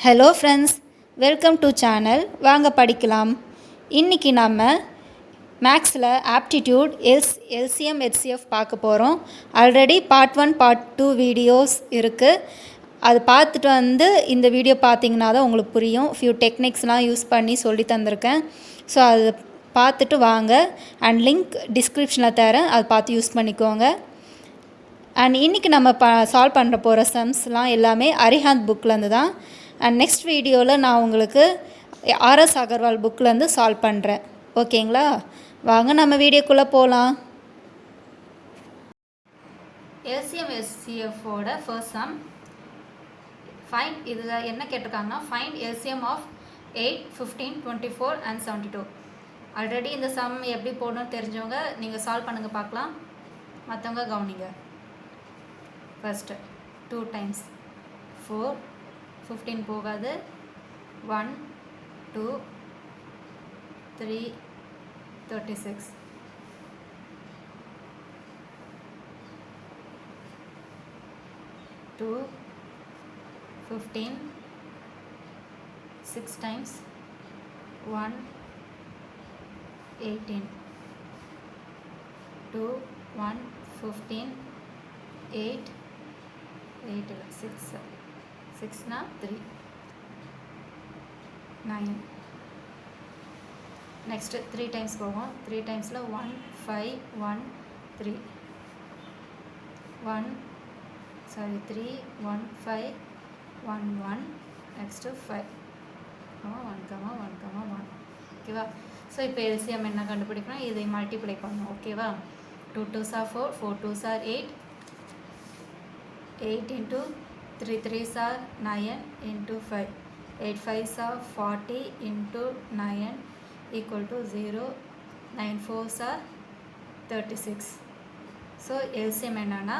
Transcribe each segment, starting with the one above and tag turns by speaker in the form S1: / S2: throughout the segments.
S1: Hello friends, welcome to channel. வாங்க படிக்கலாம். இன்றைக்கி நம்ம மேக்ஸில் ஆப்டிடியூட் எல்சிஎம் ஹெச்சிஎஃப் பார்க்க போகிறோம். ஆல்ரெடி பார்ட் 1 பார்ட் 2 வீடியோஸ் இருக்குது. அது பார்த்துட்டு இந்த வீடியோ பார்த்தீங்கன்னா தான் உங்களுக்கு புரியும். ஃபியூ டெக்னிக்ஸ்லாம் யூஸ் பண்ணி சொல்லி தந்திருக்கேன். ஸோ அது பார்த்துட்டு வாங்க. அண்ட் லிங்க் டிஸ்கிரிப்ஷனில் தரேன், அதை பார்த்து யூஸ் பண்ணிக்கோங்க. அண்ட் இன்றைக்கி நம்ம சால்வ் பண்ணுற போகிற சம்ஸ்லாம் எல்லாமே அரிஹாந்த் புக்லேருந்து தான். அண்ட் நெக்ஸ்ட் வீடியோவில் நான் உங்களுக்கு ஆர்எஸ் அகர்வால் புக்லேருந்து சால்வ் பண்ணுறேன். ஓகேங்களா? வாங்க நம்ம வீடியோக்குள்ளே போகலாம். எல்சிஎம் எஸ்சிஎஃபோட ஃபர்ஸ்ட் சம் ஃபைண்ட். இதில் என்ன கேட்டிருக்காங்கன்னா, find LCM of 8, 15, 24 and 72. Already இந்த சம் எப்படி போடணும்னு தெரிஞ்சவங்க நீங்கள் சால்வ் பண்ணுங்கள் பார்க்கலாம். மற்றவங்க கவனிங்க. ஃபர்ஸ்ட்டு 2 times 4, 15 போகாது. 1, 2, 3, 36. 2, 15, 6 times 1, 18. 2, 1, 15, 8, 6. 6 na 3, 9. Next 3 times போகும். 3 times 1, 5, 1, 3. 3, 1, 5, 1, 1. Next 5, 1, 1, 1. ஓகேவா? ஸோ இப்போ எல்சிஎம் என்ன கண்டுபிடிக்கணும், இதை மல்டிப்ளை பண்ணணும். ஓகேவா? 2 2s are 4, 4 2s are 8. 8 into 3 3s are 9 into 5. 8 5s are 40 into 9 equal to 0. 9 4s are 36. So LCM என்னன்னா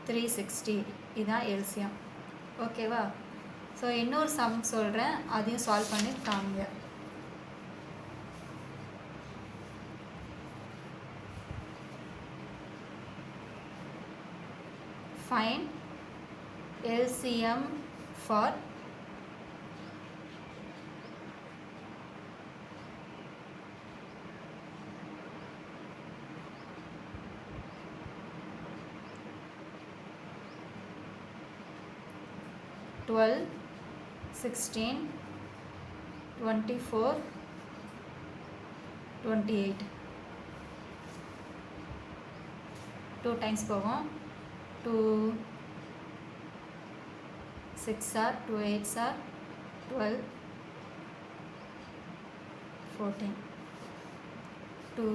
S1: 360. இதுதான் எல்சிஎம். ஓகேவா? ஸோ இன்னொரு சம் சொல்கிறேன், அதையும் சால்வ் பண்ணி காமிங்க. Find LCM for 12, 16, 24, 28. 2 times போகும். 2 6 are 2 8s are 12, 14. 2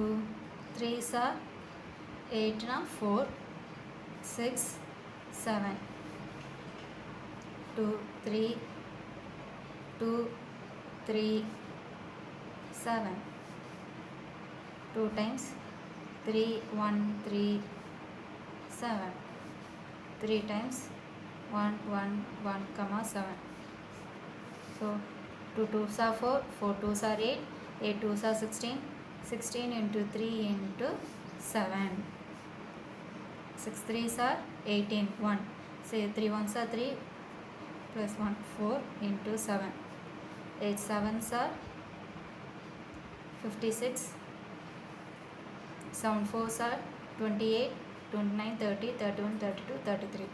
S1: 3s are 8 na 4, 6, 7. 2 3 2 3 7. 2 times 3 1 3 7. 3 times 1 1 1, 7. So 2 2s are 4, 4 2s are 8, 8 2s are 16, 16 into 3 into 7. 6 3s are 18, 1. Say 3 1s are 3 plus 1, 4 into 7. 8 7s are 56. 7 4s are 28, 29, 30, 31, 32, 33.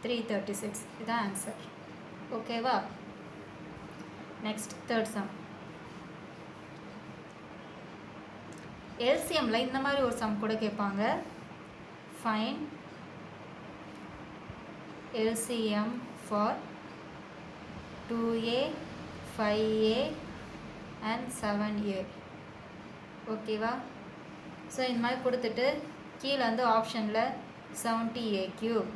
S1: 336. இதுதான் answer. ஓகேவா? Next third sum. எல்சிஎம்ல இந்த மாதிரி ஒரு some கூட கேட்பாங்க. Find LCM for 2A, 5A and 7A. ஓகேவா? So இந்த மாதிரி கொடுத்துட்டு கீழே வந்து ஆப்ஷனில் 70A cube,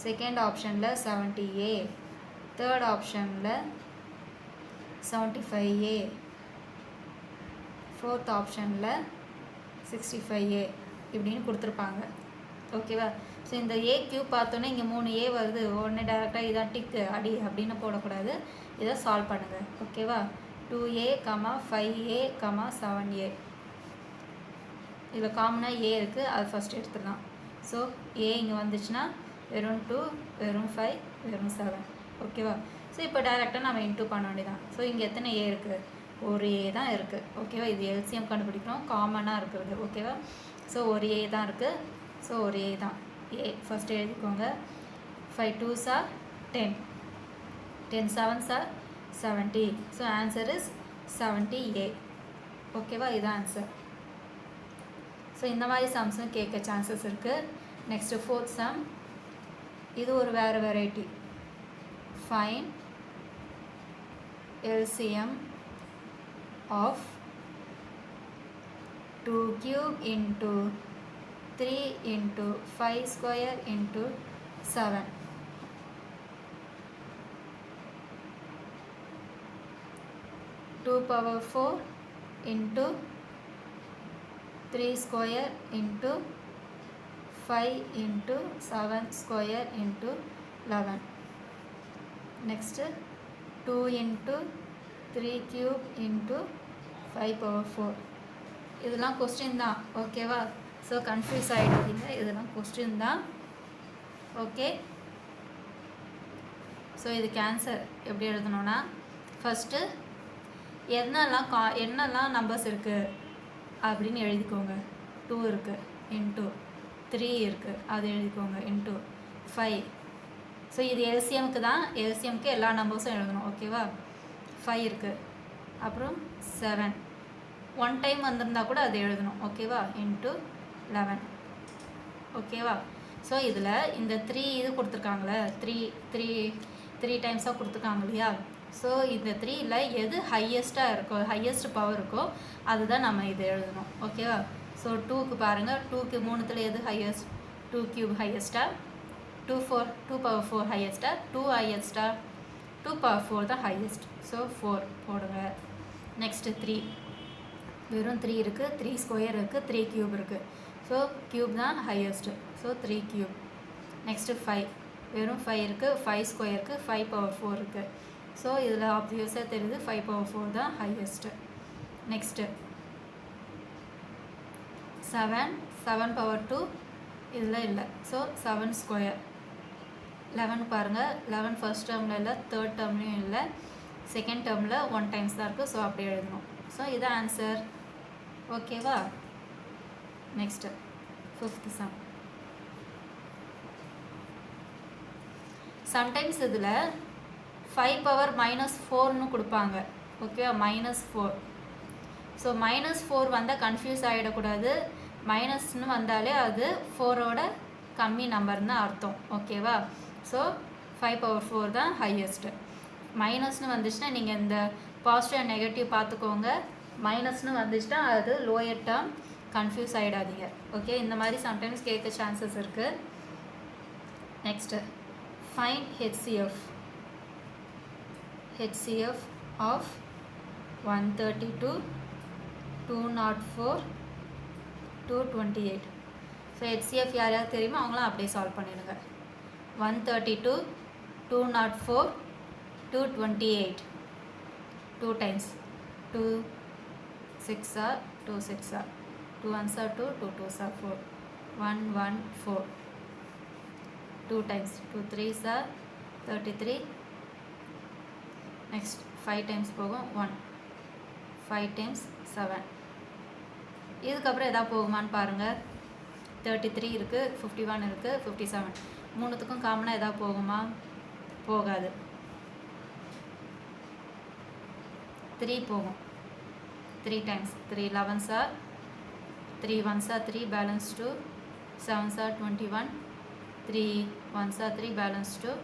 S1: செகண்ட் ஆப்ஷனில் 70A, தேர்ட் ஆப்ஷனில் 75A, ஃபோர்த் ஆப்ஷனில் 65A இப்படின்னு கொடுத்துருப்பாங்க. ஓகேவா? ஸோ இந்த ஏ கியூப் பார்த்தோன்னே இங்கே 3A வருது, உடனே டேரெக்டாக இதான் டிக்கு அடி அப்படின்னு போடக்கூடாது. இதை சால்வ் பண்ணுங்கள். ஓகேவா? 2A, 5A, 7A. இதில் காமனாக ஏ இருக்குது, அது ஃபஸ்ட் எடுத்துடலாம். ஸோ ஏ இங்கே வந்துச்சுன்னா வெறும் 2 வெறும் 5 வெறும் 7 ஓகேவா. ஸோ இப்போ டைரெக்டாக நம்ம இன்டூ பண்ண வேண்டியதான். ஸோ இங்கே எத்தனை ஏ இருக்குது, ஒரு ஏ தான் இருக்குது ஓகேவா. இது எல்சிஎம் கண்டுபிடிக்கிறோம், காமனாக இருக்கிறது ஓகேவா. ஸோ ஒரு ஏ தான் இருக்குது. ஸோ ஒரு ஏ தான். ஏ ஃபஸ்ட்டு எழுதிக்கோங்க. 5 2s are 10, 10 7s are 70. So answer is 70A ஓகேவா. இதுதான் ஆன்சர். ஸோ இந்த மாதிரி சம்ஸும் கேட்க சான்சஸ் இருக்குது. Next 4th sum. இது ஒரு வேறு variety. Find LCM of 2 cube into 3 into 5 square into 7. 2 power 4 into 3 square into 5 into 7 square into 11. Next 2 into 3 cube into 5 power 4. இதெல்லாம் கொஸ்டின் தான் ஓகேவா. ஸோ கன்ஃபியூஸ் ஆகிடுவீங்க, இதெல்லாம் கொஸ்டின் தான் ஓகே. ஸோ இதுக்கு ஆன்சர் எப்படி எழுதணும்னா, ஃபஸ்ட்டு என்னெல்லாம் நம்பர்ஸ் இருக்குது அப்படின்னு எழுதிக்கோங்க. 2 இருக்குது இன்ட்டு 3 இருக்குது அது எழுதிக்கோங்க இன்ட்டு 5. ஸோ இது எல்சிஎம்க்கு தான், எல்சிஎம்க்கு எல்லா நம்பர்ஸும் எழுதணும் ஓகேவா. 5 இருக்குது, அப்புறம் 7 ஒன் டைம் வந்திருந்தா கூட அது எழுதணும் ஓகேவா, இன்ட்டு 11 ஓகேவா. ஸோ இதில் இந்த 3 இது கொடுத்துருக்காங்களே, 3 டைம்ஸாக கொடுத்துருக்காங்க இல்லையா. ஸோ இந்த 3ல் எது ஹையஸ்ட்டாக இருக்கோ, ஹையஸ்ட் பவர் இருக்கோ அதுதான் நம்ம இது எழுதணும் ஓகேவா. ஸோ 2க்கு பாருங்கள், 2க்கு 3த்தில் எது ஹையஸ்ட், 2 கியூப் ஹையஸ்ட்டா, 2 power 4 ஹையஸ்ட்டா, 2 ஹையஸ்ட்டா, 2 power 4 தான் ஹையஸ்ட். ஸோ 4 போடுங்க. நெக்ஸ்ட்டு 3 வெறும் 3 இருக்குது, 3 ஸ்கொயர் இருக்குது, 3 கியூப் இருக்குது. ஸோ கியூப் தான் ஹையஸ்ட்டு. So 3 cube. நெக்ஸ்ட்டு 5 வெறும் 5 இருக்குது, 5 ஸ்கொயருக்கு 5 power 4 இருக்குது. ஸோ இதில் ஆப்வியஸாக தெரியுது 5 power 4 தான் ஹையஸ்ட்டு. நெக்ஸ்ட்டு 7 power 2 இதில் இல்லை. So 7 square. 11 பாருங்கள், 11 ஃபர்ஸ்ட் டேர்மில் இல்லை, தேர்ட் டேர்ம்லேயும் இல்லை, செகண்ட் டேர்மில் 1 டைம்ஸ் தான் இருக்குது. ஸோ அப்படி எழுதணும். ஸோ இதுதான் ஆன்சர் ஓகேவா. Next 5th some. சம்டைம்ஸ் இதில் 5 power -4ன்னு கொடுப்பாங்க ஓகேவா, -4. ஸோ -4 வந்தால் கன்ஃபியூஸ் ஆகிடக்கூடாது. மைனஸ்னு வந்தாலே அது 4ஓட கம்மி நம்பர்னு அர்த்தம் ஓகேவா. ஸோ 5 power 4 தான் ஹையஸ்ட்டு. மைனஸ்னு வந்துச்சுன்னா நீங்கள் இந்த பாசிட்டிவ் அண்ட் நெகட்டிவ் பார்த்துக்கோங்க. மைனஸ்னு வந்துச்சுன்னா அது லோயர் டேர்ம், கன்ஃபியூஸ் ஆகிடாதீங்க ஓகே. இந்த மாதிரி சம்டைம்ஸ் கேட்க சான்சஸ் இருக்குது. Next fine HCF of 132, 204, 228. So HCF யாரையாவது தெரியுமோ அவங்களாம் அப்படியே சால்வ் பண்ணிடுங்க. 132, 204, 228 2 times. 2 6 are 2 6 are 2 1s are 2, 2 2s are 4, 1 1 4. 2 times 2 3s are 33. Next 5 times போகும் 1, 5 times 7. இதுக்கப்புறம் எதாவது போகுமான்னு பாருங்கள். 33 இருக்குது, 51 இருக்குது, 57. மூணுத்துக்கும் காமனாக எதாவது போகுமா? போகாது. 3 போகும். 3 times 3 11s are 3 1s are 3, balance 2, 7s are 21, 3 1s are 3, balance 2,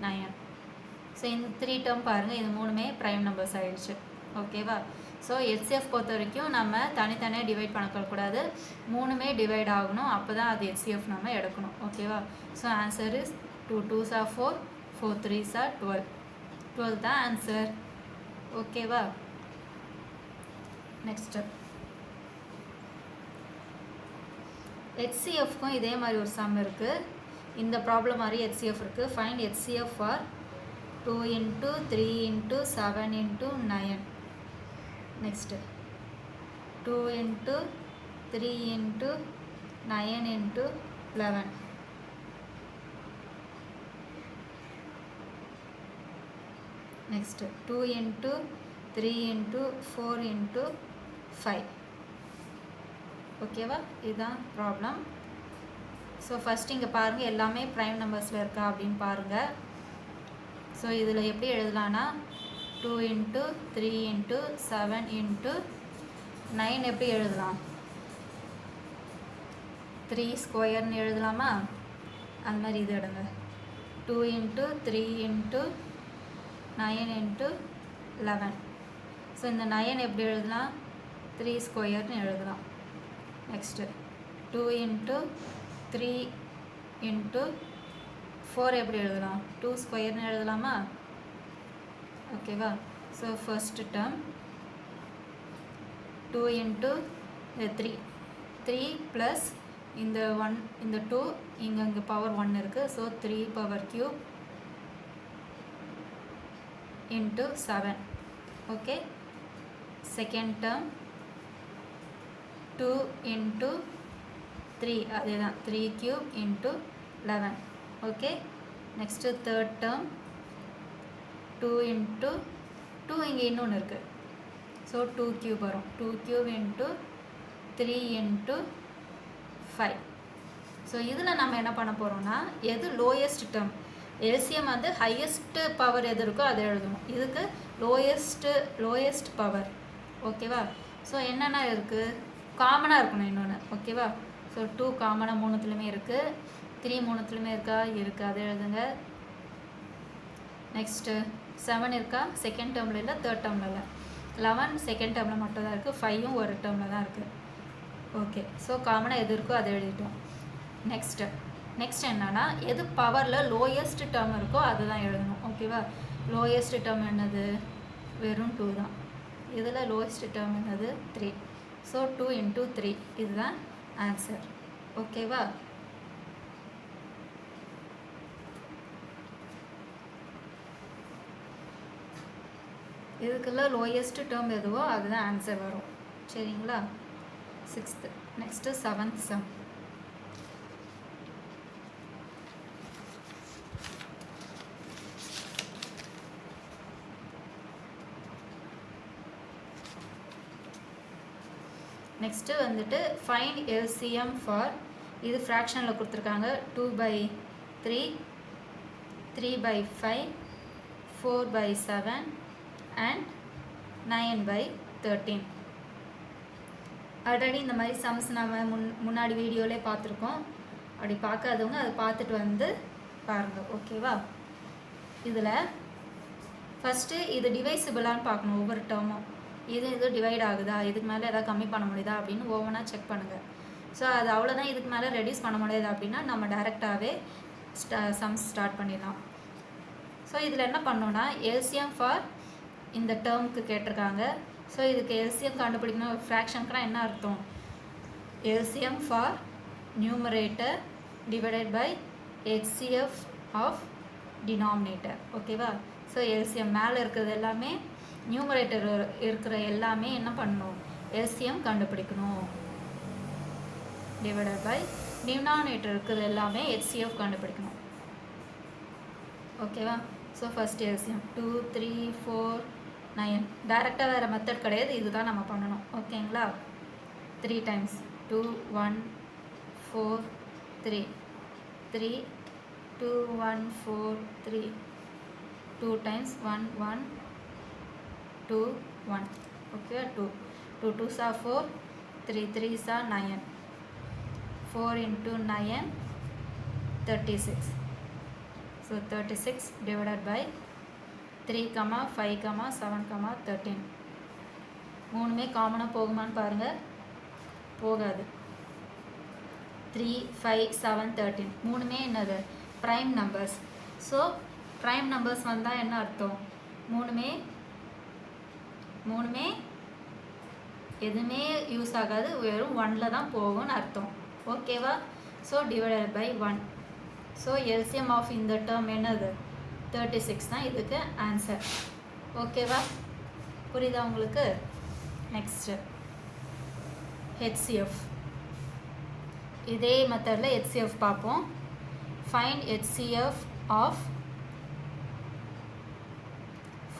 S1: 9. So இந்த 3 டேர்ம் பாருங்கள், இது மூணுமே ப்ரைம் நம்பர்ஸ் ஆகிடுச்சு ஓகேவா. ஸோ HCF பொறுத்த வரைக்கும் நம்ம தனித்தனியாக டிவைட் பண்ணக்கூடாது, மூணுமே டிவைட் ஆகணும், அப்போ தான் அது HCF நம்ம எடுக்கணும் ஓகேவா. So answer is 2 2s are 4, 4 3s are 12. 12 தான் ஆன்சர் ஓகேவா. நெக்ஸ்ட்டு HCFக்கும் இதே மாதிரி ஒரு சம் இருக்குது. இந்த ப்ராப்ளம் மாதிரி HCF இருக்குது. Find HCF for 2 into 3 into 7 into 9. Next 2 into 3 into 9 into 11. Next 2 into 3 into 4 into 5. ஓகேவா, இதுதான் ப்ராப்ளம். ஸோ ஃபஸ்ட் இங்கே பாருங்கள் எல்லாமே ப்ரைம் நம்பர்ஸில் இருக்கா அப்படின்னு பாருங்கள். ஸோ இதில் எப்படி எழுதலான்னா 2 into 3 into 7 into 9 எப்படி எழுதலாம், 3 ஸ்கொயர்னு எழுதலாமா, அது மாதிரி இது எடுங்க 2 into 3 into 9 into 11. ஸோ இந்த 9 எப்படி எழுதலாம், 3 ஸ்கொயர்னு எழுதலாம். நெக்ஸ்ட்டு 2 into 3 into 4 எப்படி எழுதலாம், 2 ஸ்கொயர்னு எழுதலாமா, ஓகேவா. So first term 2 into 3 plus இந்த 1 இந்த 2 இங்கே பவர் 1 இருக்குது. So 3 power cube into 7. Okay, second term 2 into 3 அதே தான் 3 cube into 11. Okay, next third term 2 into 2 இங்கே இன்னொன்று இருக்குது. ஸோ 2 cube வரும், 2 cube into 3 into 5. ஸோ இதில் நம்ம என்ன பண்ண போகிறோம்னா எது லோயஸ்ட் டேர்ம், எல்சிஎம் வந்து ஹையஸ்ட் பவர் எது இருக்கோ அதை எழுதணும். இதுக்கு லோயஸ்ட் பவர். ஓகேவா. ஸோ என்னென்ன இருக்குது, காமனாக இருக்கணும் இன்னொன்று. ஓகேவா. ஸோ 2 காமனாக மூணுத்துலேயுமே இருக்குது, 3 மூணுத்துலேயுமே இருக்கா, இருக்குது, அதை எழுதுங்க. நெக்ஸ்ட்டு 7 இருக்கா, செகண்ட் டேர்மில் இல்லை, தேர்ட் டேர்மில் இல்லை. 11 செகண்ட் டேர்மில் மட்டும் தான் இருக்குது, 5ம் ஒரு டேர்மில் தான் இருக்குது. ஓகே, ஸோ காமனாக எது இருக்கோ அதை எழுதிட்டோம். நெக்ஸ்ட் என்னன்னா எது பவரில் லோயஸ்ட் டேர்ம் இருக்கோ அதுதான் எழுதணும். ஓகேவா. லோயஸ்ட் டேர்ம் என்னது, வெறும் 2 தான். இதில் லோயஸ்ட் டேர்ம் என்னது 3. ஸோ 2 into 3 இதுதான் ஆன்சர். ஓகேவா. இதுக்குள்ள லோயஸ்ட் டேர்ம் எதுவோ அதுதான் ஆன்சர் வரும். சரிங்களா. 6th. Next 7th sum. Next வந்துட்டு ஃபைண்ட் எல்சிஎம் ஃபார், இது ஃப்ராக்ஷனில் கொடுத்துருக்காங்க. 2/3, 3/5, 4/7 அண்ட் 9/13. ஆல்ரெடி இந்த மாதிரி சம்ஸ் நம்ம முன்னாடி வீடியோவிலே பார்த்துருக்கோம். அப்படி பார்க்காதவங்க அதை பார்த்துட்டு வந்து பாருங்கள். ஓகேவா. இதில் ஃபஸ்ட்டு இது டிவைசிபிளான்னு பார்க்கணும். ஒவ்வொரு டேர்மும் இது டிவைட் ஆகுதா, இதுக்கு மேலே எதாவது கம்மி பண்ண முடியுதா அப்படின்னு ஓவனாக செக் பண்ணுங்கள். ஸோ அது அவ்வளோதான், இதுக்கு மேலே ரெடியூஸ் பண்ண முடியாது அப்படின்னா நம்ம டைரெக்டாகவே சம்ஸ் ஸ்டார்ட் பண்ணிடலாம். ஸோ இதில் என்ன பண்ணோன்னா எல்சிஎம் ஃபார் இந்த டேர்முக்கு கேட்டிருக்காங்க. ஸோ இதுக்கு எல்சிஎம் கண்டுபிடிக்கணும். ஃப்ராக்ஷனுக்குனா என்ன அர்த்தம், LCM for numerator divided by HCF of denominator. ஓகேவா. ஸோ எல்சிஎம் மேலே இருக்கிறது எல்லாமே, நியூமரேட்டர் இருக்கிற எல்லாமே என்ன பண்ணணும், எல்சிஎம் கண்டுபிடிக்கணும். டிவைடட் பை டினாமினேட்டர் இருக்கிறது எல்லாமே HCF கண்டுபிடிக்கணும். ஓகேவா. So first LCM 2, 3, 4, 9. டைரெக்டாக வேறு மெத்தட் கிடையாது, இதுதான் நம்ம பண்ணணும். ஓகேங்களா. 3 times 2, 1, 4, 3, 3, 2, 1, 4, 3, 2 times 1, 1, 2, 1. Okay, 2. 2 2s are 4, 3 3s are 9. 4 into 9, 36. So 36 divided by 3, 5, 7, 13. மூணுமே காமனாக போகுமான்னு பாருங்கள். போகாது. 3, 5, 7, 13 மூணுமே என்னது, prime numbers. So prime numbers வந்தால் என்ன அர்த்தம், மூணுமே எதுவுமே யூஸ் ஆகாது, வெறும் 1ல் தான் போகும்னு அர்த்தம். ஓகேவா. So divided by 1. So LCM of இந்த டேர்ம் என்னது 36 தான் இதுக்கு ஆன்சர். ஓகேவா. புரியுதா உங்களுக்கு. Next HCF. இதே மெத்தடில் HCF பார்ப்போம். Find HCF of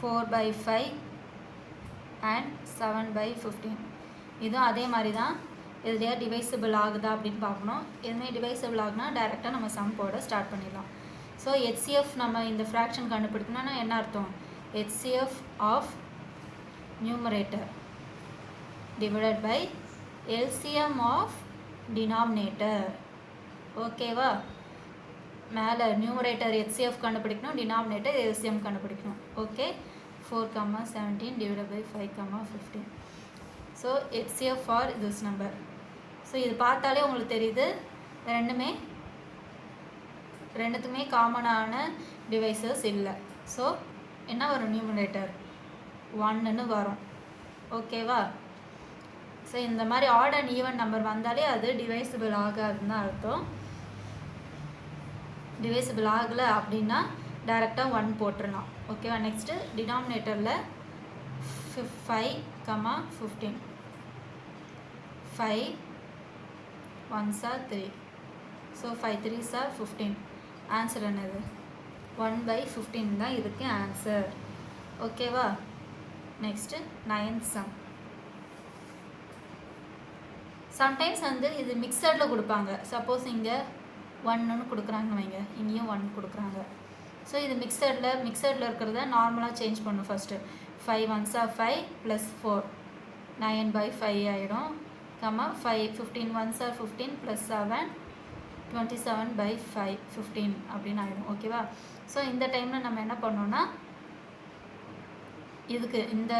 S1: 4/5 and 7/15. இதுவும் அதே மாதிரி தான். இதுலையா டிவைசிபிள் ஆகுதா அப்படின்னு பார்க்கணும். எதுவுமே டிவைசிபிள் ஆகுனா டைரெக்டாக நம்ம சம் போட ஸ்டார்ட் பண்ணிடலாம். ஸோ ஹெச்சிஎஃப் நம்ம இந்த ஃப்ராக்ஷன் கண்டுபிடிக்கணும்னா என்ன அர்த்தம்? HCF of numerator divided by LCM of denominator. ஓகேவா? மேலே நியூமரேட்டர் HCF கண்டுபிடிக்கணும், டினாமினேட்டர் LCM கண்டுபிடிக்கணும். Okay, 4,17 divided by 5,15. So HCF for this number. So இது பார்த்தாலே உங்களுக்கு தெரியுது ரெண்டுத்துக்குமே காமனான டிவைசஸ் இல்லை. ஸோ என்ன வரும்? நியூமரேட்டர் 1ன்னு வரும். ஓகேவா? ஸோ இந்த மாதிரி ஆட் அண்ட் ஈவன் நம்பர் வந்தாலே அது டிவைசிபிள் ஆகாதுன்னு தான் அர்த்தம். டிவைசிபிள் ஆகலை அப்படின்னா டைரெக்டாக 1 போட்டுடலாம். ஓகேவா? நெக்ஸ்ட்டு டினாமினேட்டரில் 5,15. 5 1s are 3. So 5 3s are 15. Answer என்னது? 1/15 தான் இதுக்கு ஆன்சர். ஓகேவா? Next 9th some. சம்டைம்ஸ் வந்து இது மிக்சடில் கொடுப்பாங்க. சப்போஸ் இங்கே 1ன்னு கொடுக்குறாங்கன்னு வைங்க, இங்கேயும் 1 கொடுக்குறாங்க. ஸோ இது மிக்சடில் இருக்கிறத நார்மலாக சேஞ்ச் பண்ணும். ஃபஸ்ட்டு 5 1s are 5 + 4 9/5 ஆகிடும். 5 15 1s are 15 + 7 27/5 15 அப்படின்னு ஆகிடும். ஓகேவா? ஸோ இந்த டைமில் நம்ம என்ன பண்ணோன்னா இதுக்கு இந்த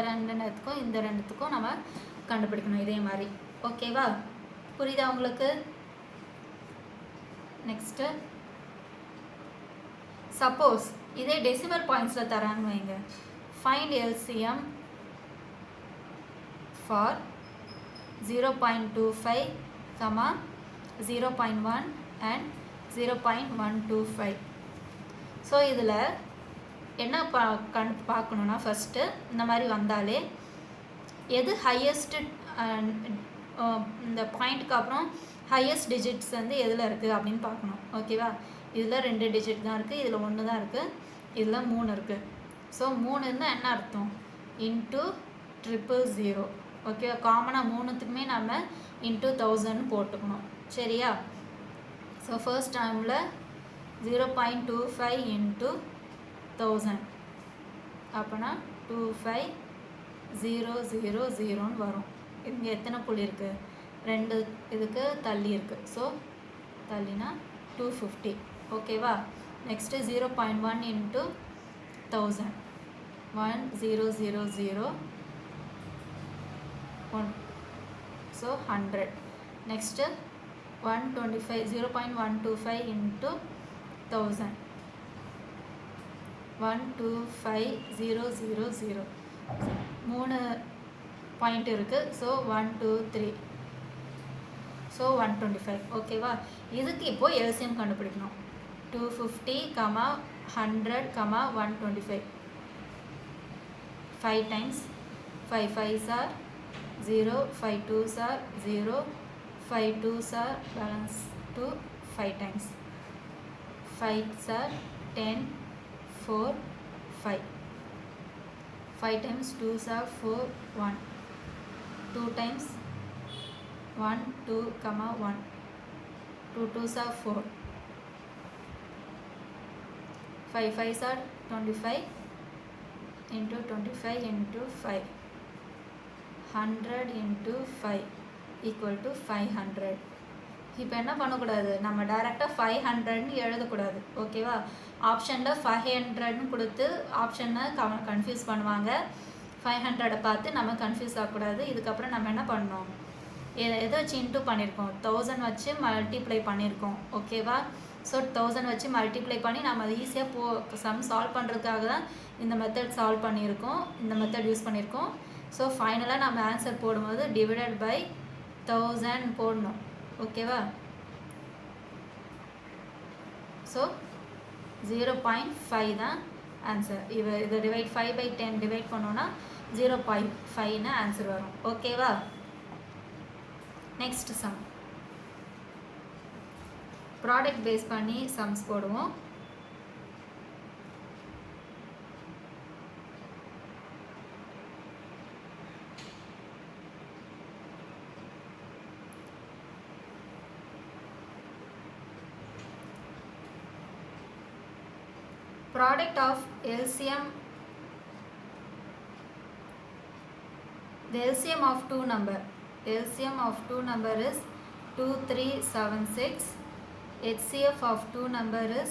S1: ரெண்டுத்துக்கும் நம்ம கண்டுபிடிக்கணும் இதே மாதிரி. ஓகேவா? புரியுதா உங்களுக்கு? நெக்ஸ்ட்டு சப்போஸ் இதே டெசிமல் பாயிண்ட்ஸில் தரான்னு வைங்க. Find LCM for 0.25, 0.1 and 0.125. So இதில் என்ன பார்க்கணுன்னா ஃபஸ்ட்டு இந்த மாதிரி வந்தாலே எது ஹையஸ்ட்டு இந்த பாயிண்ட்டுக்கு அப்புறம் ஹையஸ்ட் டிஜிட்ஸ் வந்து எதில் இருக்குது அப்படின்னு பார்க்கணும். ஓகேவா? இதில் 2 டிஜிட் தான் இருக்குது, இதில் 1 தான் இருக்குது, இதில் 3 இருக்குது. ஸோ 3ன்னா என்ன அர்த்தம்? இன்ட்டு 000. ஓகேவா? காமனாக 3த்துக்குமே நம்ம இன்ட்டு 1000 போட்டுக்கணும். சரியா? ஸோ ஃபர்ஸ்ட் டைமில் 0.25 இன்ட்டு 1000 அப்போனா 25000 வரும். இங்கே எத்தனை புள்ளி இருக்குது? 2 இதுக்கு தள்ளி இருக்குது. ஸோ தள்ளினா 250. ஓகேவா? Next 0.1 into 1000 1000 1. So 100. Next 125 0.125 into 1000 125,000. 3 point இருக்குது. ஸோ 1 2 3. ஸோ 125. ஓகேவா? இதுக்கு இப்போது எல்சிஎம் கண்டுபிடிக்கணும். 250, 100, 125. 5 times 5 5s are 0, 5 2s are 0, 5 2s are balance 2, 5 times 5s are 10, 4 5. 5 times 2s are 4 1. 2 times 1 2, 1. 2 2s are 4. 5 5s are 25 into 25 into 5. 100 into 5 equal to 500. இப்போ என்ன பண்ணக்கூடாது? நம்ம டைரெக்டாக 500ன்னு எழுதக்கூடாது. ஓகேவா? ஆப்ஷனில் 500ன்னு கொடுத்து ஆப்ஷனை கன்ஃபியூஸ் பண்ணுவாங்க. 500 பார்த்து நம்ம கன்ஃபியூஸ் ஆகக்கூடாது. இதுக்கப்புறம் நம்ம என்ன பண்ணணும்? எதை வச்சு இன்ட்டு பண்ணியிருக்கோம்? 1000 வச்சு மல்டிப்ளை பண்ணியிருக்கோம். ஓகேவா? ஸோ 1000 வச்சு மல்டிப்ளை பண்ணி நம்ம அது ஈஸியாக சம் சால்வ் பண்ணுறதுக்காக தான் இந்த மெத்தட் சால்வ் பண்ணியிருக்கோம், இந்த மெத்தட் யூஸ் பண்ணியிருக்கோம். ஸோ ஃபைனலாக நம்ம ஆன்சர் போடும்போது டிவைடட் பை 1000 போடணும். ஓகேவா? ஸோ 0.5 தான் ஆன்சர். இதை டிவைட் 5/10 டிவைட் பண்ணோன்னா 0.5ன்னு ஆன்சர் வரும். ஓகேவா? Next sum. ப்ராடக்ட் பேஸ் பண்ணி சம்ஸ் போடுவோம். Product of LCM, the LCM of two number is 2376. HCF of two number is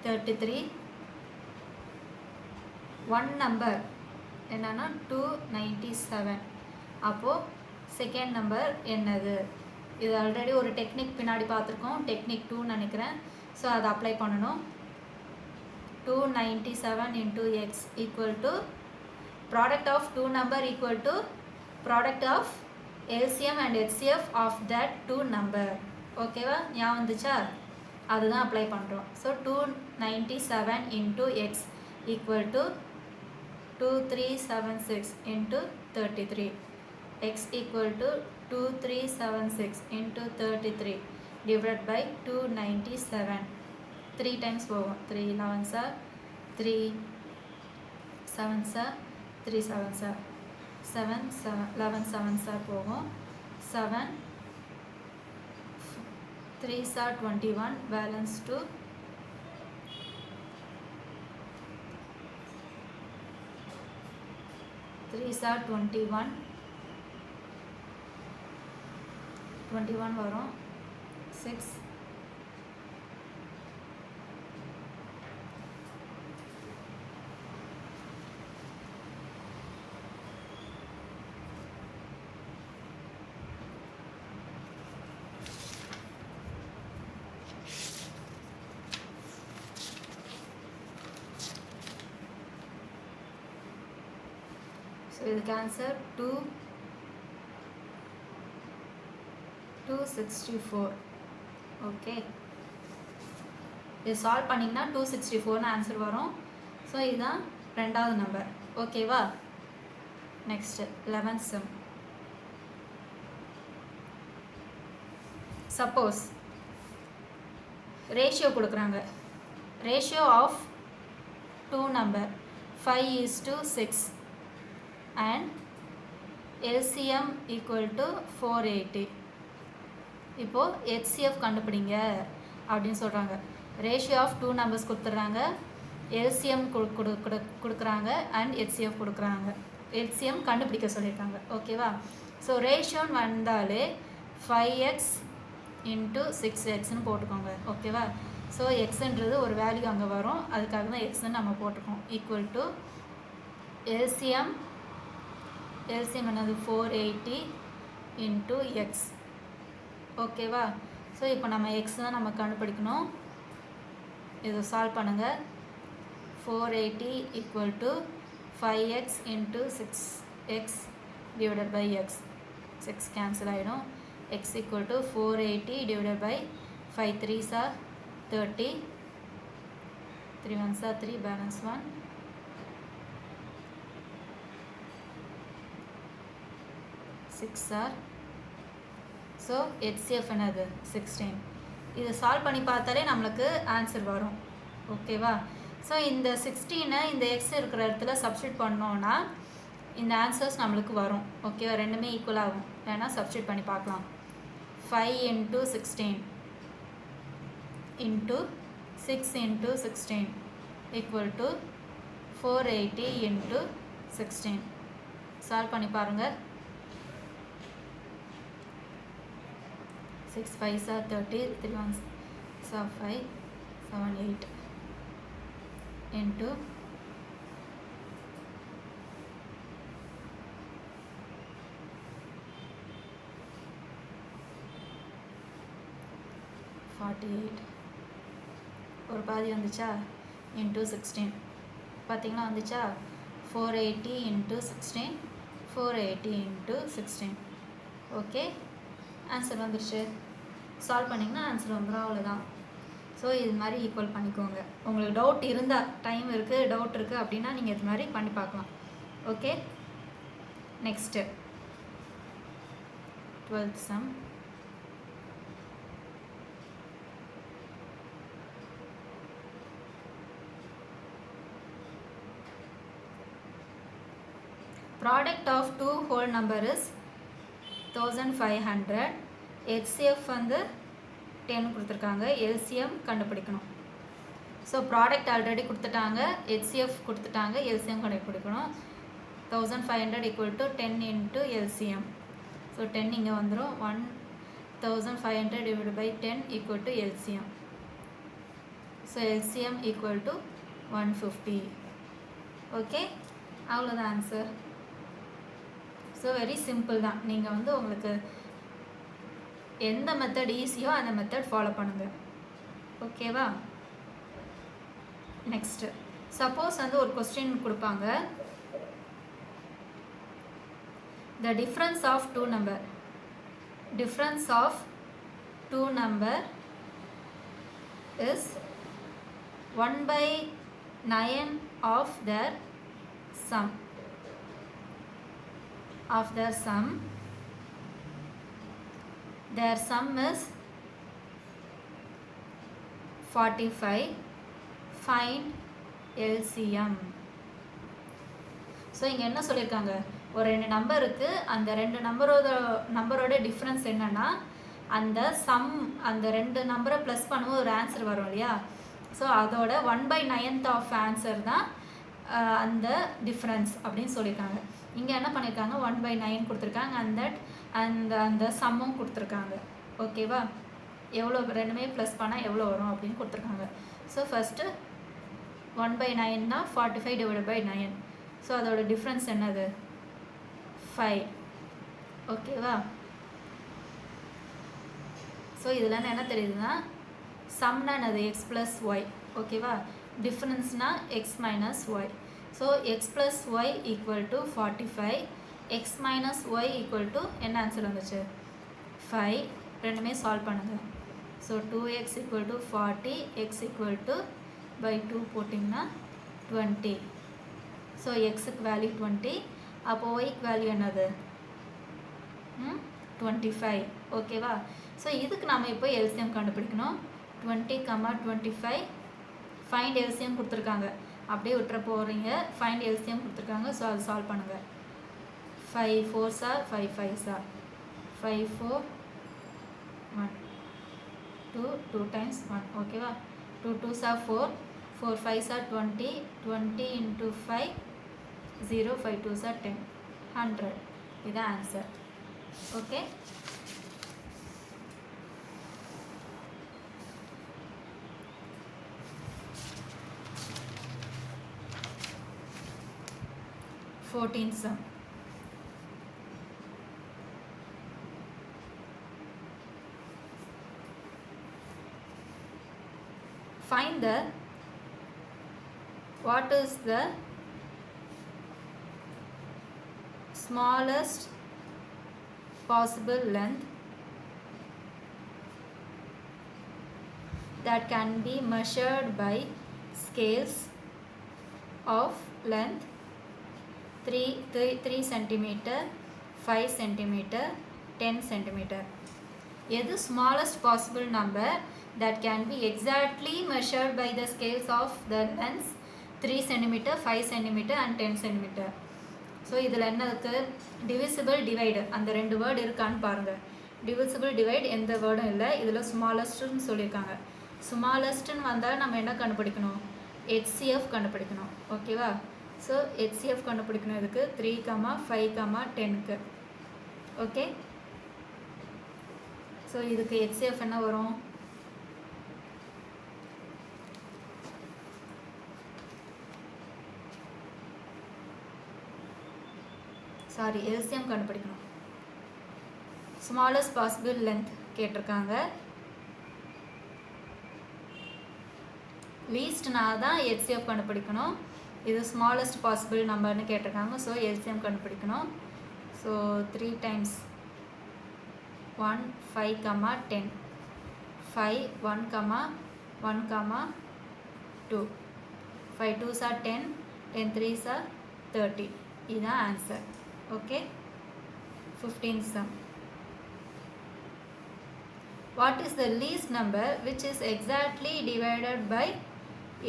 S1: 33. One number என்னன்னா 297. அப்போ செகண்ட் நம்பர் என்னது? இது ஆல்ரெடி ஒரு டெக்னிக் பின்னாடி பார்த்துருக்கோம், டெக்னிக் 2 நினைக்கிறேன். ஸோ அதை அப்ளை பண்ணணும். 297 into x equal to product of two number equal to product of LCM and HCF of that two number. ஓகேவா? ஞாபகம் வந்துச்சா? அதுதான் அப்ளை பண்ணுறோம். So 297 into x equal to 2376 into 33. X equal to 2376 into 33 divided by 297. 3 times போகும். 3 11s are 3 7s are 3 7s are 7 11 7s are போகும். 7 3s are 21 balance 2 3s are 21 வரும். 6 So இதுக்கு answer 264. Okay, இது சால்வ் பண்ணிங்கன்னா 264ன்னு answer வரும். So இதுதான் ரெண்டாவது number. ஓகேவா? Next 11th sum. Suppose ratio கொடுக்குறாங்க. Ratio of two number 5:6 and LCM equal to 480. இப்போது HCF கண்டுபிடிங்க அப்படின்னு சொல்கிறாங்க. ரேஷியோ ஆஃப் டூ நம்பர்ஸ் கொடுத்துட்றாங்க, LCM கொடுக்குறாங்க அண்ட் HCF கொடுக்குறாங்க. LCM கண்டுபிடிக்க சொல்லியிருக்காங்க. ஓகேவா? ஸோ ரேஷியோன்னு வந்தாலே 5x into 6xன்னு போட்டுக்கோங்க. ஓகேவா? ஸோ எக்ஸுன்றது ஒரு வேல்யூ அங்கே வரும், அதுக்காக தான் எக்ஸ்ன்னு நம்ம போட்டுக்கோம். ஈக்குவல் டு LCM என்னது 480 into x. ஓகேவா? ஸோ இப்போ நம்ம எக்ஸ் தான் நம்ம கண்டுபிடிக்கணும். இதை சால்வ் பண்ணுங்கள். 480 equal to 5x into 6x divided by x. 6 cancel ஆகிடும். x equal to 480 divided by 5 3s are 30, 3 1s are 3, balance 1. 6 are. So HCF என்னது 16. இதை சால்வ் பண்ணி பார்த்தாலே நம்மளுக்கு ஆன்சர் வரும். ஓகேவா? ஸோ இந்த 16 இந்த எக்ஸ் இருக்கிற இடத்துல சப்ஸ்டியூட் பண்ணோன்னா இந்த ஆன்சர்ஸ் நம்மளுக்கு வரும். ஓகேவா? ரெண்டுமே ஈக்குவல் ஆகும். வேணா சப்ஸ்டியூட் பண்ணி பார்க்கலாம். 5 into 16 into 6 into 16 equal to 480 into 16. Solve பண்ணி பாருங்கள். 6 5s are 30, 3 1s are 5, 7 8 into 48. ஒரு பாதி வந்துச்சா? into 16 பார்த்தீங்களா வந்துச்சா? 480 into 16, 480 into 16. ஓகே, ஆன்சர் வந்துடுச்சு. சால்வ் பண்ணிங்கன்னா ஆன்சர் வந்துடும், அவ்வளோதான். ஸோ இது மாதிரி ஈக்குவல் பண்ணிக்கோங்க. உங்களுக்கு டவுட் இருந்தால், டைம் இருக்குது, டவுட் இருக்குது அப்படின்னா நீங்கள் இது மாதிரி பண்ணி பார்க்கலாம். Okay, next 12th sum. Product of two whole number is 1500. HCF வந்து 10 கொடுத்துருக்காங்க. LCM கண்டுபிடிக்கணும். ஸோ ப்ராடக்ட் ஆல்ரெடி கொடுத்துட்டாங்க, HCF கொடுத்துட்டாங்க, LCM கண்டுபிடிக்கணும். 1500 equal to 10 into LCM. So 10 இங்கே வந்துடும். 1500 divided by 10 equal to LCM. So LCM equal to 150. Okay, அவ்வளோதான் answer. So very simple தான். நீங்கள் வந்து உங்களுக்கு எந்த மெத்தட் ஈஸியோ அந்த மெத்தட் ஃபாலோ பண்ணுங்கள். ஓகேவா? நெக்ஸ்ட்டு, சப்போஸ் வந்து ஒரு கொஸ்டின் கொடுப்பாங்க, the difference of two number is 1/9 of their sum. Their sum is 45. Find LCM. So இங்கே என்ன சொல்லியிருக்காங்க, ஒரு 2 நம்பர் இருக்குது. அந்த 2 நம்பரோட டிஃப்ரென்ஸ் என்னென்னா அந்த சம், அந்த 2 நம்பரை ப்ளஸ் பண்ணும்போது ஒரு ஆன்சர் வரும் இல்லையா? ஸோ அதோட 1/9 ஆஃப் ஆன்சர் தான் அந்த டிஃப்ரென்ஸ் அப்படின்னு சொல்லியிருக்காங்க. இங்கே என்ன பண்ணியிருக்காங்க, 1/9 கொடுத்துருக்காங்க, அந்த சம்மும் கொடுத்துருக்காங்க. ஓகேவா? எவ்வளோ ரெண்டுமே ப்ளஸ் பண்ணால் எவ்வளோ வரும் அப்படின்னு கொடுத்துருக்காங்க. ஸோ ஃபஸ்ட்டு 1/9னா 45 divided by 9. ஸோ அதோட டிஃப்ரென்ஸ் என்னது, 5. ஓகேவா? ஸோ இதில் என்ன தெரியுதுன்னா, சம்னா என்னது, x + y. ஓகேவா? டிஃப்ரென்ஸ்னால் x - y. So x + y equal to 45. x - y equal to என்ன ஆன்சர் வந்துச்சு, 5. ரெண்டுமே சால்வ் பண்ணுங்கள். So 2x equal to 40, x equal to by 2 போட்டிங்கன்னா 20. ஸோ எக்ஸுக்கு வேல்யூ 20, அப்போ ஒய்க்கு வேல்யூ என்னது, 25. ஓகேவா? ஸோ இதுக்கு நாம் இப்போ எல்சிஎம் கண்டுபிடிக்கணும். 20, 25 ஃபைண்ட் எல்சிஎம் கொடுத்துருக்காங்க, அப்படியே விட்டுற போகிறீங்க. ஃபைண்ட் எல்சிஎம் கொடுத்துருக்காங்க, ஸோ அது சால்வ் பண்ணுங்கள். 5 4s are 5 5s are 5 4 1 2 2 times 1. ஓகேவா? 2 2s are 4 4 5s are 20 20 into 5 0 5 2s are 10 100. இதுதான் answer. Okay, fourteenth sum. Find the what is the smallest possible length that can be measured by scales of length 3 cm, 5 cm, 10 cm. எது smallest possible number that can be exactly measured by the scales of the lengths 3 cm, 5 cm and 10 cm. So இதில் என்ன இருக்குது, divisible divide, அந்த 2 word இருக்கான்னு பாருங்கள். Divisible divide எந்த வேர்டும் இல்லை. இதில் ஸ்மாலஸ்ட்டுன்னு சொல்லியிருக்காங்க. ஸ்மாலஸ்ட்டுன்னு வந்தால் நம்ம என்ன கண்டுபிடிக்கணும், HCF கண்டுபிடிக்கணும். ஓகேவா? ஸோ HCF கண்டுபிடிக்கணும். இதுக்கு 3, 5, 10க்கு. ஓகே, ஸோ இதுக்கு HCF என்ன வரும், சாரி LCM கண்டுபிடிக்கணும். ஸ்மாலஸ்ட் பாசிபிள் லென்த் கேட்டிருக்காங்க. லீஸ்ட்னா தான் HCF கண்டுபிடிக்கணும். இது ஸ்மாலஸ்ட் பாசிபிள் நம்பர்னு கேட்டிருக்காங்க. ஸோ LCM கண்டுபிடிக்கணும். So 3 times 1 5, 10 5 1, 1, 2 5 2s are 10 10 3s are 30. இதுதான் answer. Okay, 15th sum. What is the least number which is exactly divided by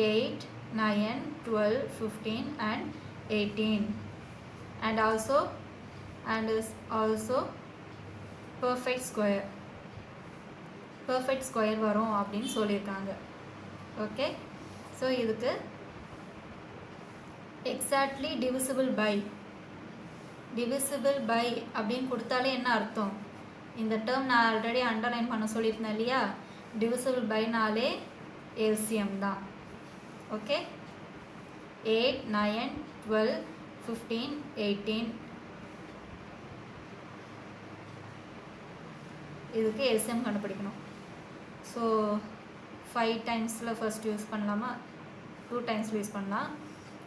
S1: 8, 9, 12, 15 and 18 and is also perfect square வரும் அப்படின்னு சொல்லியிருக்காங்க. Okay, so இதுக்கு exactly divisible by அப்படின்னு கொடுத்தாலே என்ன அர்த்தம்? இந்த டேர்ம் நான் ஆல்ரெடி அண்டர்லைன் பண்ண சொல்லியிருந்தேன் இல்லையா, டிவிசிபிள் பைனாலே எல்சிஎம் தான். ஓகே, 8, 9, 12, 15, 18 இதுக்கு எல்சிஎம் கண்டுபிடிக்கணும். ஸோ 5 டைம்ஸில் ஃபர்ஸ்ட் யூஸ் பண்ணலாமா, 2 டைம்ஸில் யூஸ் பண்ணலாம்.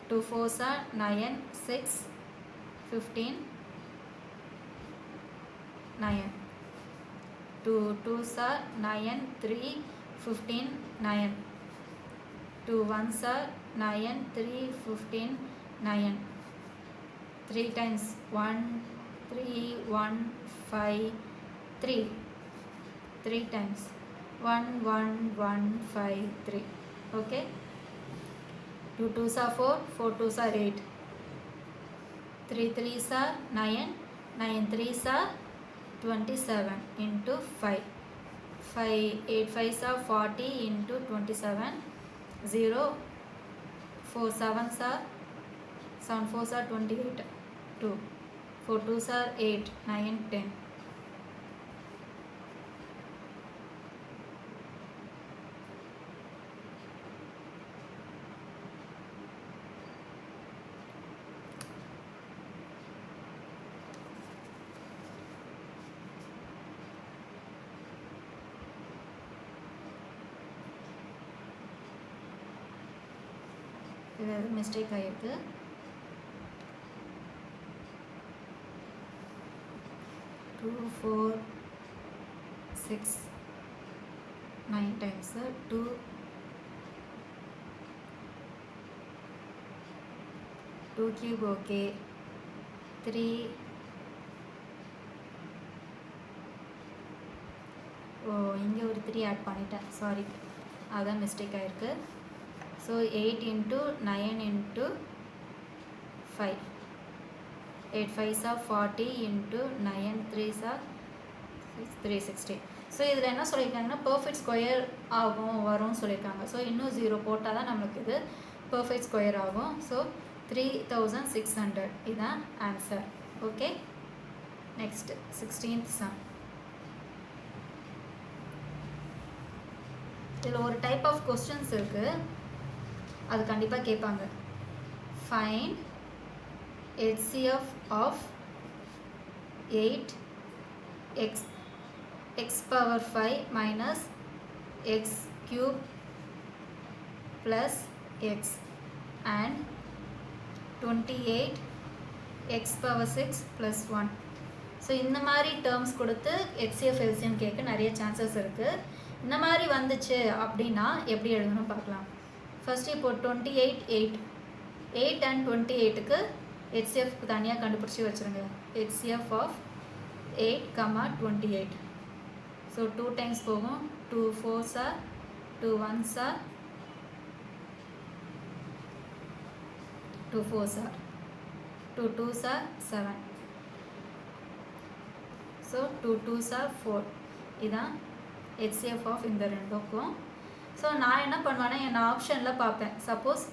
S1: 2 4s are 9, 6, 15, 9. 2 2s are 9, 3, 15, 9. 2 1s are 9, 3, 15, 9. 3 times 1, 3, 1, 5, 3. 3 times 1, 1, 1, 5, 3. Okay. 2 2s are 4, 4 2s are 8. 3 3s are 9, 9 3s are 27 into 5. 8 5s are 40 into 27. 0. 4 7s are 7 4s are 28. 2 4 2s are 8, 9, 10. Mistake ஆகிருக்கு. Two 4 6 9 times 2 2 cube. Okay, 3 இங்கே ஒரு 3 add பண்ணிட்டேன், sorry, அதான் mistake ஆகிருக்கு. So 8 into 9 into 5. 8 5s are 40 into 9 3s are 360. So இதில் என்ன சொல்லியிருக்காங்கன்னா perfect square வரும்னு சொல்லியிருக்காங்க. ஸோ இன்னும் 0 போட்டால் தான் நம்மளுக்கு இது பர்ஃபெக்ட் ஸ்கொயர் ஆகும். ஸோ 3600 இதுதான் answer. Okay, next 16th some. இதில் ஒரு டைப் ஆஃப் கொஸ்டின்ஸ் இருக்குது, அது கண்டிப்பாக கேட்பாங்க. Find HCF of 8 x power 5 minus x cube plus x and 28 x power 6 plus 1. So இந்த மாதிரி டேர்ம்ஸ் கொடுத்து HCF LCM கேட்க நிறைய சான்சஸ் இருக்குது. இந்த மாதிரி வந்துச்சு அப்படின்னா எப்படி எழுதணும் பார்க்கலாம். ஃபஸ்ட்டு இப்போ 28 8 and 28க்கு HCFக்கு தனியாக கண்டுபிடிச்சி வச்சுருங்க. HCF of 8, 28. ஸோ 2 டைம்ஸ் போகும். 2 4s are 2 1s are 2 4s are 2 2s are 7. So 2 2s are 4. இதுதான் HCF ஆஃப் இந்த ரெண்டுக்கும். ஸோ நான் என்ன பண்ணுவேன்னா என் ஆப்ஷனில் பார்ப்பேன். சப்போஸ்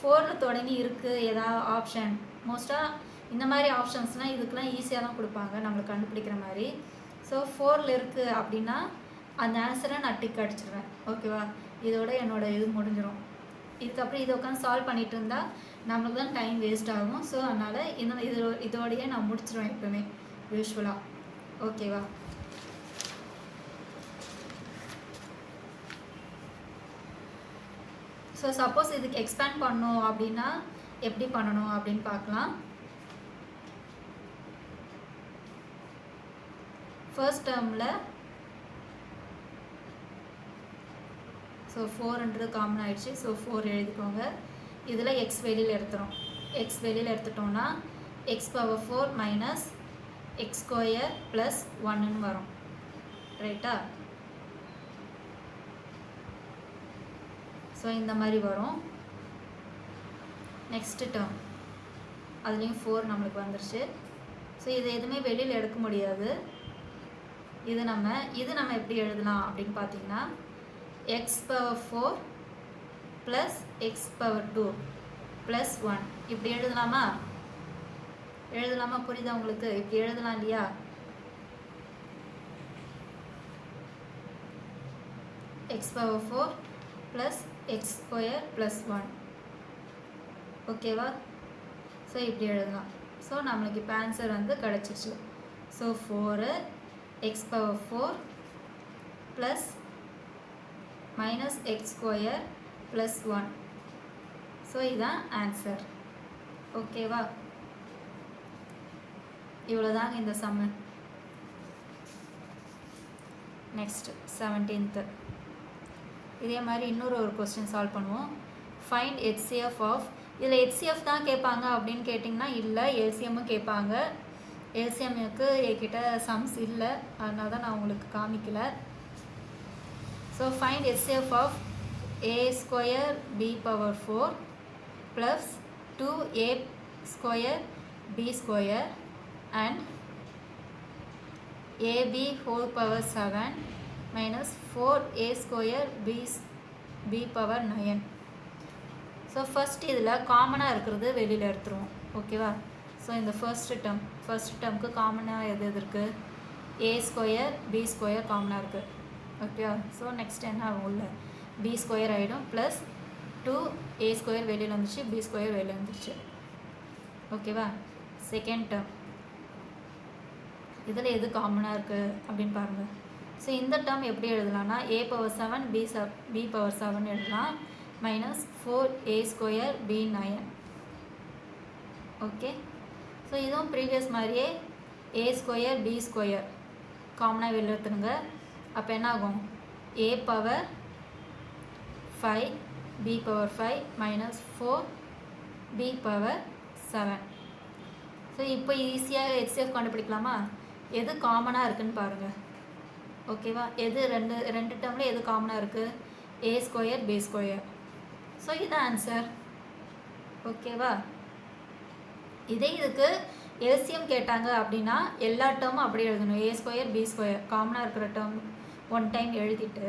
S1: 4ல் தொடங்கி இருக்குது ஏதாவது ஆப்ஷன், மோஸ்ட்டாக இந்த மாதிரி ஆப்ஷன்ஸ்னால் இதுக்கெலாம் ஈஸியாக தான் கொடுப்பாங்க நம்மளுக்கு கண்டுபிடிக்கிற மாதிரி. ஸோ 4ல் இருக்குது அப்படின்னா அந்த ஆன்சரை நான் டிக் அடிச்சிடுவேன். ஓகேவா, இதோட என்னோடய இது முடிஞ்சிடும். இதுக்கப்புறம் இதை உட்காந்து சால்வ் பண்ணிகிட்டு இருந்தால் நம்மளுக்கு தான் டைம் வேஸ்ட் ஆகும். ஸோ அதனால் இதோடையே நான் முடிச்சிடுவேன் எப்போவுமே யூஸ்வலாக. ஓகேவா, ஸோ சப்போஸ் இதுக்கு எக்ஸ்பேண்ட் பண்ணணும் அப்படின்னா எப்படி பண்ணணும் அப்படின்னு பார்க்கலாம். ஃபர்ஸ்ட் டேர்மில் ஸோ 4ன்றது காமன் ஆகிடுச்சு. ஸோ 4 எழுதிக்கோங்க. இதில் எக்ஸ் வெளியில் எடுத்துகிறோம். எக்ஸ் வெளியில் எடுத்துட்டோன்னா x power 4 minus x square plus 1ன்னு வரும். ரைட்டா? ஸோ இந்த மாதிரி வரும். நெக்ஸ்ட்டு டேர்ம் அதுலேயும் 4 நம்மளுக்கு வந்துருச்சு. ஸோ இது எதுவுமே வெளியில் எடுக்க முடியாது. இது நம்ம எப்படி எழுதலாம் அப்படின்னு பார்த்தீங்கன்னா X power 4 plus X power 2 plus 1 இப்படி எழுதலாமா? புரியுதா உங்களுக்கு? இப்படி எழுதலாம் இல்லையா? X power 4 plus X square plus 1. ஓகேவா? ஸோ இப்படி எழுதலாம். ஸோ நம்மளுக்கு இப்போ ஆன்சர் வந்து கிடச்சிச்சு. So 4 X power 4 plus minus x square plus 1. So இதுதான் ஆன்சர். ஓகேவா? இவ்வளோதாங்க இந்த சம்மு. நெக்ஸ்ட் 17th இதே மாதிரி இன்னொரு கொஸ்டின் சால்வ் பண்ணுவோம். ஃபைண்ட் HCF ஆஃப், இதில் HCF தான் கேட்பாங்க அப்படின்னு கேட்டிங்கன்னா இல்லை, LCMமும் கேட்பாங்க. LCMக்கு என்கிட்ட சம்ஸ் இல்லை, அதனால தான் நான் உங்களுக்கு காமிக்கல. So find HCF of a square b power 4 plus 2a square b square and ab whole power 7 minus 4a square b power 9. So first இதில் காமனாக இருக்கிறது வெளியில் எடுத்துருவோம். ஓகேவா? ஸோ இந்த ஃபர்ஸ்ட் டேர்முக்கு காமனாக எது இருக்குது? a ஸ்கொயர் b ஸ்கொயர் காமனாக இருக்குது. ஓகேவா? ஸோ நெக்ஸ்ட் என்ன உள்ள b ஸ்கொயர் ஆகிடும் ப்ளஸ் 2a ஸ்கொயர் வெளியில் வந்துச்சு, b ஸ்கொயர் வெளியில் வந்துச்சு. ஓகேவா? செகண்ட் டேர்ம் இதில் எது காமனாக இருக்குது அப்படின்னு பாருங்கள். ஸோ இந்த டேர்ம் எப்படி எழுதலாம்னா a பவர் 7 b பவர் 7 எழுதலாம் minus 4a square b 9. Okay. So இதுவும் ப்ரீவியஸ் மாதிரியே a ஸ்கொயர் b ஸ்கொயர் காமனாக வெளில எடுத்துருங்க. அப்போ என்ன ஆகும்? a power 5 b power 5 minus 4 b power 7. So இப்போ ஈஸியாக HCF கண்டுபிடிக்கலாமா? எது காமனாக இருக்குதுன்னு பாருங்கள். ஓகேவா? எது ரெண்டு டேர்மில் எது காமனாக இருக்குது? a square b square. So இது ஆன்சர். ஓகேவா? இதுக்கு LCM கேட்டாங்க அப்படின்னா எல்லா டேர்மும் அப்படியே எழுதணும். a ஸ்கொயர் b ஸ்கொயர் காமனாக இருக்கிற டேர்ம் ஒன் டைம் எழுதிட்டு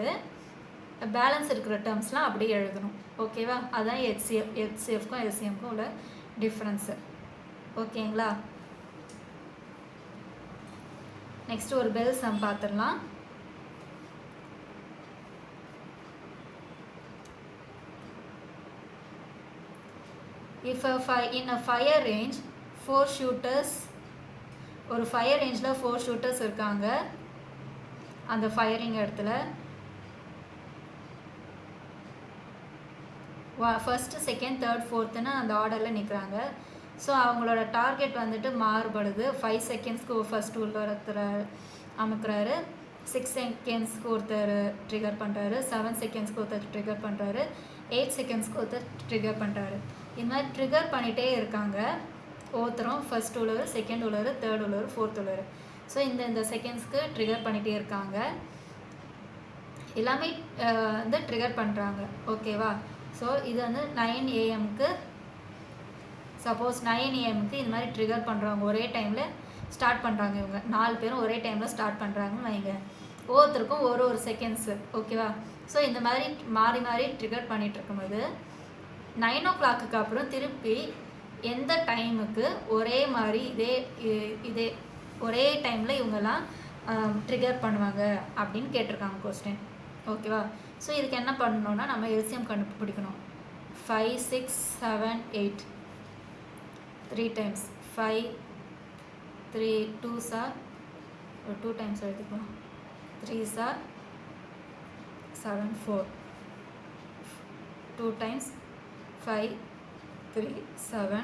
S1: பேலன்ஸ் இருக்கிற டேர்ம்ஸ்லாம் அப்படியே எழுதணும். ஓகேவா? அதுதான் HCFக்கும் LCMக்கும் உள்ள டிஃப்ரென்ஸு. ஓகேங்களா? நெக்ஸ்ட் ஒரு பெல் சம் பார்த்துடலாம். If in a fire range 4 shooters, ஒரு ஃபயர் ரேஞ்சில் 4 ஷூட்டர்ஸ் இருக்காங்க. அந்த ஃபயரிங் இடத்துல ஃபர்ஸ்ட் செகண்ட் தேர்ட் ஃபோர்த்துன்னு அந்த ஆர்டரில் நிற்கிறாங்க. ஸோ அவங்களோட டார்கெட் வந்துட்டு மாறுபடுது. 5 செகண்ட்ஸ்க்கு ஃபர்ஸ்ட் ஒருத்தர் அமுக்குறாரு, 6 செகண்ட்ஸ்க்கு ஒருத்தர் ட்ரிகர் பண்ணுறாரு, 7 செகண்ட்ஸ்க்கு ஒருத்தர் ட்ரிகர் பண்ணுறாரு, 8 செகண்ட்ஸ்க்கு ஒருத்தர் ட்ரிகர் பண்ணுறாரு. இந்த மாதிரி ட்ரிகர் பண்ணிகிட்டே இருக்காங்க. ஒருத்தரும் ஃபர்ஸ்ட் உள்ளவர், செகண்ட் உள்ளவர், தேர்ட் உள்ளவர், ஃபோர்த் உள்ளவர். ஸோ இந்த செகண்ட்ஸ்க்கு ட்ரிகர் பண்ணிகிட்டே இருக்காங்க. எல்லாமே வந்து ட்ரிகர் பண்ணுறாங்க. ஓகேவா? ஸோ இது வந்து 9 AM சப்போஸ் 9 AM இது மாதிரி ட்ரிகர் பண்ணுறவங்க ஒரே டைமில் ஸ்டார்ட் பண்ணுறாங்க. இவங்க 4 பேரும் ஒரே டைமில் ஸ்டார்ட் பண்ணுறாங்கன்னு வைங்க. ஒவ்வொருத்தருக்கும் ஒரு செகண்ட்ஸு. ஓகேவா? ஸோ இந்த மாதிரி மாறி மாறி ட்ரிகர் பண்ணிகிட்டு இருக்கும்போது 9 o'clock அப்புறம் திருப்பி எந்த டைமுக்கு ஒரே மாதிரி இதே ஒரே டைமில் இவங்கெல்லாம் ட்ரிகர் பண்ணுவாங்க அப்படின்னு கேட்டிருக்காங்க கொஸ்டின். ஓகேவா? ஸோ இதுக்கு என்ன பண்ணணுன்னா நம்ம LCM கண்டுபிடிக்கணும். 5 6 7 8 3 times 5 3 2s are 2 times எழுதிக்கலாம். 3s are 7 4 2 times 5 3 7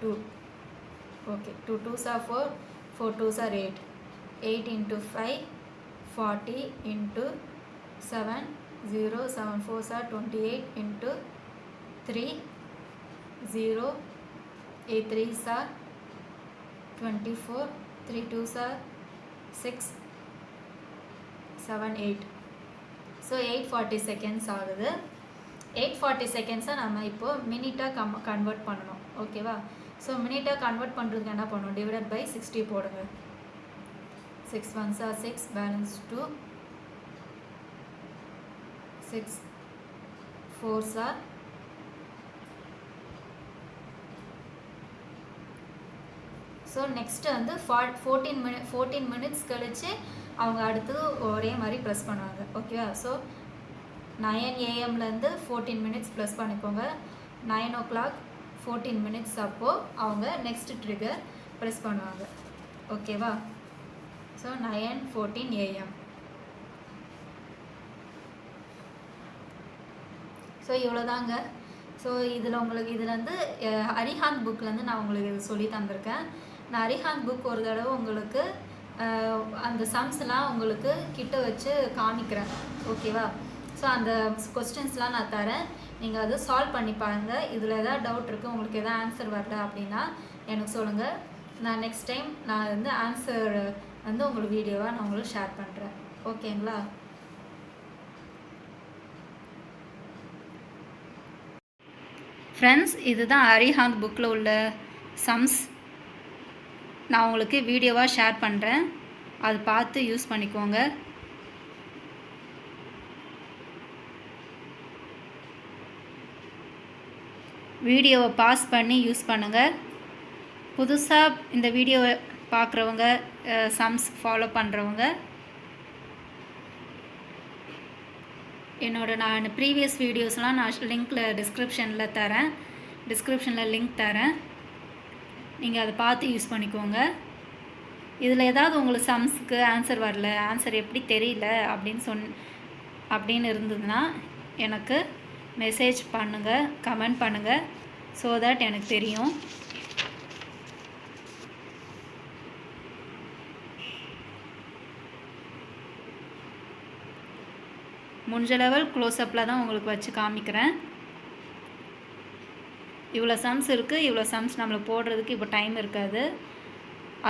S1: 2. Okay, 2 2s are 4 4 2s are 8 8 into 5 40 into 7 0 7 4s are 28 into 3 0 8 3s are 24 3 2s are 6 7 8. So 840 seconds ஆகுது. 840 seconds நம்ம இப்போ மினிட்டாக கன்வெர்ட் பண்ணணும். ஓகேவா? ஸோ மினிட்டாக கன்வெர்ட் பண்ணுறதுக்கு என்ன பண்ணணும்? டிவைடட் பை 60 போடுங்க. 6 1s are 6 balance 2 6 4s are so next வந்து 14 மினிட்ஸ் கழித்து அவங்க அடுத்து ஒரே மாதிரி ப்ரெஸ் பண்ணுவாங்க. ஓகேவா? ஸோ 9 AM லேருந்து 14 மினிட்ஸ் ப்ரெஸ் பண்ணிக்கோங்க. 9 o'clock 14 மினிட்ஸ் அப்போது அவங்க நெக்ஸ்ட் ட்ரிகர் ப்ரெஸ் பண்ணுவாங்க. ஓகேவா? So 9:14 AM. ஸோ இவ்வளோதாங்க. ஸோ இதில் வந்து அரிஹாந்த் புக்லேருந்து நான் உங்களுக்கு இது சொல்லி தந்திருக்கேன். நான் அரிஹாந்த் புக் ஒரு தடவை உங்களுக்கு அந்த சம்ஸ்லாம் உங்களுக்கு கிட்ட வச்சு காமிக்கிறேன். ஓகேவா? ஸோ அந்த கொஸ்டின்ஸ்லாம் நான் தரேன், நீங்கள் அதை சால்வ் பண்ணி பாருங்கள். இதில் எதாவது டவுட் இருக்குது, உங்களுக்கு எதாவது ஆன்சர் வரல அப்படின்னா எனக்கு சொல்லுங்கள். நான் நெக்ஸ்ட் டைம் நான் வந்து ஆன்சர் வந்து உங்களுக்கு வீடியோவாக நான் உங்களுக்கு ஷேர் பண்ணுறேன். ஓகேங்களா? ஃப்ரெண்ட்ஸ், இதுதான் அரிஹாந்த் புக்கில் உள்ள சம்ஸ். நான் உங்களுக்கு வீடியோவாக ஷேர் பண்ணுறேன், அது பார்த்து யூஸ் பண்ணிக்கோங்க. வீடியோவை பாஸ் பண்ணி யூஸ் பண்ணுங்கள். புதுசாக இந்த வீடியோவை பார்க்குறவங்க, சம்ஸ் ஃபாலோ பண்ணுறவங்க, நான் ப்ரீவியஸ் வீடியோஸ்லாம் நான் லிங்க்கில் டிஸ்கிரிப்ஷனில் லிங்க் தரேன். நீங்கள் அதை பார்த்து யூஸ் பண்ணிக்கோங்க. இதில் ஏதாவது உங்களுக்கு சம்ஸுக்கு ஆன்சர் வரல, ஆன்சர் எப்படி தெரியல அப்படின்னு இருந்ததுன்னா எனக்கு மெசேஜ் பண்ணுங்கள், கமெண்ட் பண்ணுங்கள். ஸோ தட் எனக்கு தெரியும். முடிஞ்ச லெவல் க்ளோஸ்அப்பில் தான் உங்களுக்கு வச்சு காமிக்கிறேன். இவ்வளோ சம்ஸ் இருக்குது, இவ்வளோ சம்ஸ் நம்மளுக்கு போடுறதுக்கு இப்போ டைம் இருக்காது.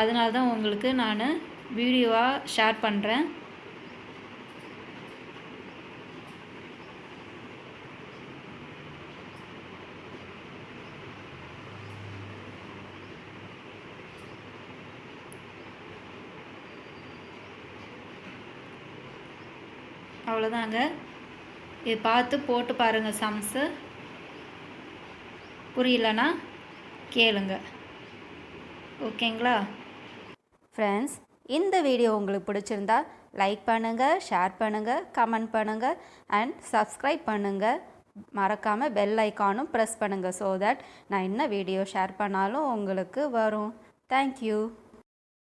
S1: அதனால தான் உங்களுக்கு நான் வீடியோவாக ஷேர் பண்ணுறேன். அவ்வளோதாங்க. இது பார்த்து போட்டு பாருங்கள். சம்ஸு புரியலன்னா கேளுங்க. ஓகேங்களா? ஃப்ரெண்ட்ஸ், இந்த வீடியோ உங்களுக்கு பிடிச்சிருந்தா லைக் பண்ணுங்கள், ஷேர் பண்ணுங்கள், கமெண்ட் பண்ணுங்கள் அண்ட் சப்ஸ்கிரைப் பண்ணுங்கள். மறக்காமல் பெல் ஐக்கானும் ப்ரெஸ் பண்ணுங்கள். ஸோ தட் நான் என்ன வீடியோ ஷேர் பண்ணாலும் உங்களுக்கு வரும். தேங்க்யூ.